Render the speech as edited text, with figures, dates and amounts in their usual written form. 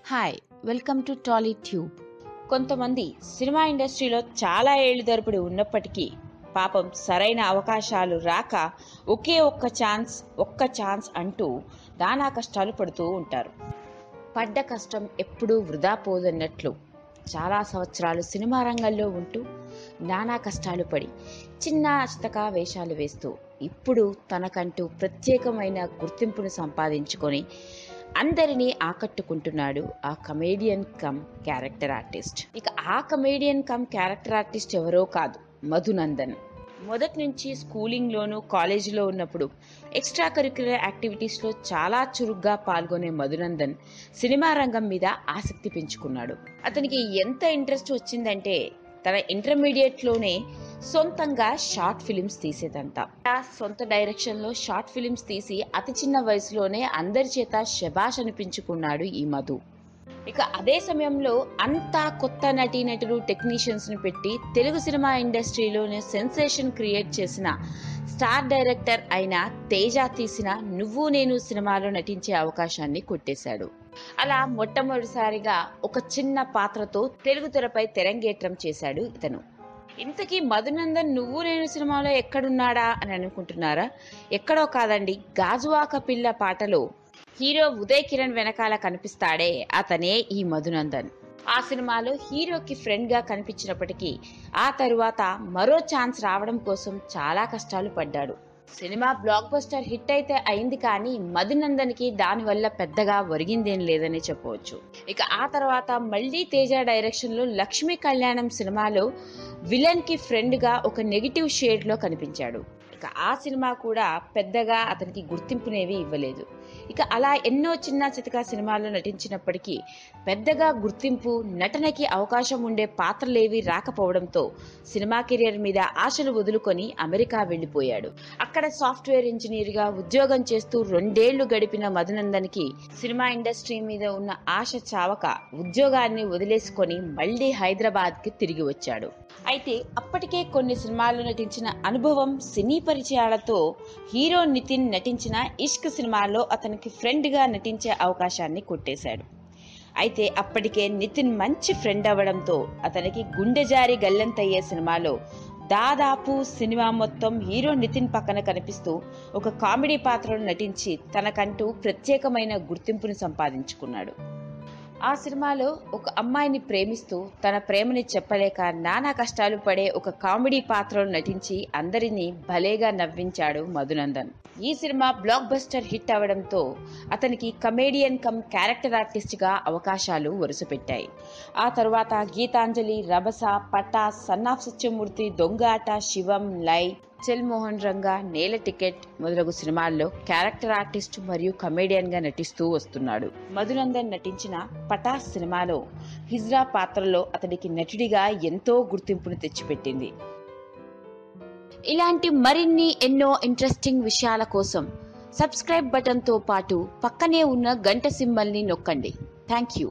Hi welcome to Tally tube. కొంతమంది cinema ఇండస్ట్రీలో చాలా ఏళ్లు తరబడి ఉన్నప్పటికీ పాపం సరైన అవకాశాలు రాక ఒక్క ఛాన్స్ అంటూ నానా కష్టాలు పడుతూ ఉంటారు. పడ్డ కష్టం ఎప్పుడూ వృధా పోదన్నట్లు చాలా సంవత్సరాలు సినిమా రంగంలో ఉంటూ నానా కష్టాలు పడి చిన్న చితక వేషాలు వేస్తూ ఇప్పుడు తనకంటూ ప్రత్యేకమైన గుర్తింపును సంపాదించుకొని అందరినీ ఆకట్టుకుంటున్నాడు ఆ కమేడియన్ కమ్ క్యారెక్టర్ ఆర్టిస్ట్. ఇక ఆ కమేడియన్ కమ్ క్యారెక్టర్ ఆర్టిస్ట్ ఎవరో కాదు, మధునందన్. మొదటి నుంచి స్కూలింగ్లోనూ కాలేజీలో ఉన్నప్పుడు ఎక్స్ట్రా కరిక్యులర్ యాక్టివిటీస్లో చాలా చురుగ్గా పాల్గొనే మధునందన్ సినిమా రంగం మీద ఆసక్తి పెంచుకున్నాడు. అతనికి ఎంత ఇంట్రెస్ట్ వచ్చిందంటే తన ఇంటర్మీడియట్లోనే సొంతంగా షార్ట్ ఫిలిమ్స్ తీసేదంట. సొంత డైరెక్షన్లో షార్ట్ ఫిలిమ్స్ తీసి అతి చిన్న వయసులోనే అందరి చేత శభాష్ అనిపించుకున్నాడు ఈ మధు. ఇక అదే సమయంలో అంతా కొత్త నటీనటులు టెక్నీషియన్స్ ని పెట్టి తెలుగు సినిమా ఇండస్ట్రీలోనే సెన్సేషన్ క్రియేట్ చేసిన స్టార్ డైరెక్టర్ అయిన తేజ తీసిన నువ్వు నేను సినిమాలో నటించే అవకాశాన్ని కొట్టేశాడు. అలా మొట్టమొదటిసారిగా ఒక చిన్న పాత్రతో తెలుగు తెరపై తెరంగేట్రం చేశాడు ఇతను. ఇంతకీ మధునందన్ నువ్వు నేను సినిమాలో ఎక్కడున్నాడా అని అనుకుంటున్నారా? ఎక్కడో కాదండి, గాజువాక పిల్ల పాటలో హీరో ఉదయ్ కిరణ్ వెనకాల కనిపిస్తాడే అతనే ఈ మధునందన్. ఆ సినిమాలో హీరోకి ఫ్రెండ్ గా కనిపించినప్పటికీ ఆ తరువాత మరో ఛాన్స్ రావడం కోసం చాలా కష్టాలు పడ్డాడు. సినిమా బ్లాక్ బస్టర్ హిట్ అయితే అయింది, కానీ మధునందన్ కి దానివల్ల పెద్దగా ఒరిగిందేం లేదని చెప్పవచ్చు. ఇక ఆ తర్వాత మళ్లీ తేజ డైరెక్షన్ లో లక్ష్మీ కళ్యాణం సినిమాలో విలన్ కి ఫ్రెండ్ గా ఒక నెగిటివ్ షేడ్ లో కనిపించాడు. ఇక ఆ సినిమా కూడా పెద్దగా అతనికి గుర్తింపునేవి ఇవ్వలేదు. ఇక అలా ఎన్నో చిన్న చితక సినిమాల్లో నటించినప్పటికీ పెద్దగా గుర్తింపు, నటనకి అవకాశం ఉండే పాత్రలేవి రాకపోవడంతో సినిమా కెరియర్ మీద ఆశలు వదులుకొని అమెరికా వెళ్లిపోయాడు. అక్కడ సాఫ్ట్వేర్ ఇంజనీర్ గా ఉద్యోగం చేస్తూ 2 ఏళ్లు గడిపిన మధునందన్ కి సినిమా ఇండస్ట్రీ మీద ఉన్న ఆశ చావక ఉద్యోగాన్ని వదిలేసుకొని మళ్లీ హైదరాబాద్ కి తిరిగి వచ్చాడు. అయితే అప్పటికే కొన్ని సినిమాల్లో నటించిన అనుభవం, సినీ పరిచయాలతో హీరో నితిన్ నటించిన ఇష్క్ సినిమాలో అతనికి ఫ్రెండ్ గా నటించే అవకాశాన్ని కొట్టేశాడు. అయితే అప్పటికే నితిన్ మంచి ఫ్రెండ్ అవ్వడంతో అతనికి గుండె జారి గల్లంతయ్యే సినిమాలో దాదాపు సినిమా మొత్తం హీరో నితిన్ పక్కన కనిపిస్తూ ఒక కామెడీ పాత్రలో నటించి తనకంటూ ప్రత్యేకమైన గుర్తింపుని సంపాదించుకున్నాడు. ఆ సినిమాలో ఒక అమ్మాయిని ప్రేమిస్తూ తన ప్రేమని చెప్పలేక నానా కష్టాలు పడే ఒక కామెడీ పాత్రలో నటించి అందరినీ భలేగా నవ్వించాడు మధునందన్. ఈ సినిమా బ్లాక్ బస్టర్ హిట్ అవడంతో అతనికి కమేడియన్ కమ్ క్యారెక్టర్ ఆర్టిస్ట్ గా అవకాశాలు వరుసపెట్టాయి. ఆ తర్వాత గీతాంజలి, రభస, పటాస్, సన్నాఫ్ సత్యమూర్తి, దొంగ ఆట, శివం, లై, చెల్ మోహన్ రంగా, నేల టికెట్ మొదలగు సినిమాల్లో క్యారెక్టర్ ఆర్టిస్ట్ మరియు కమేడియన్ గా నటిస్తూ వస్తున్నాడు. మధునందన్ నటించిన పటాస్ సినిమాలో హిజ్రా పాత్రలో అతడికి నటుడిగా ఎంతో గుర్తింపును తెచ్చిపెట్టింది. ఇలాంటి మరిన్ని ఎన్నో ఇంట్రెస్టింగ్ విషయాల కోసం సబ్స్క్రైబ్ బటన్ తో పాటు పక్కనే ఉన్న గంట సింబల్ ని నొక్కండి. Thank you.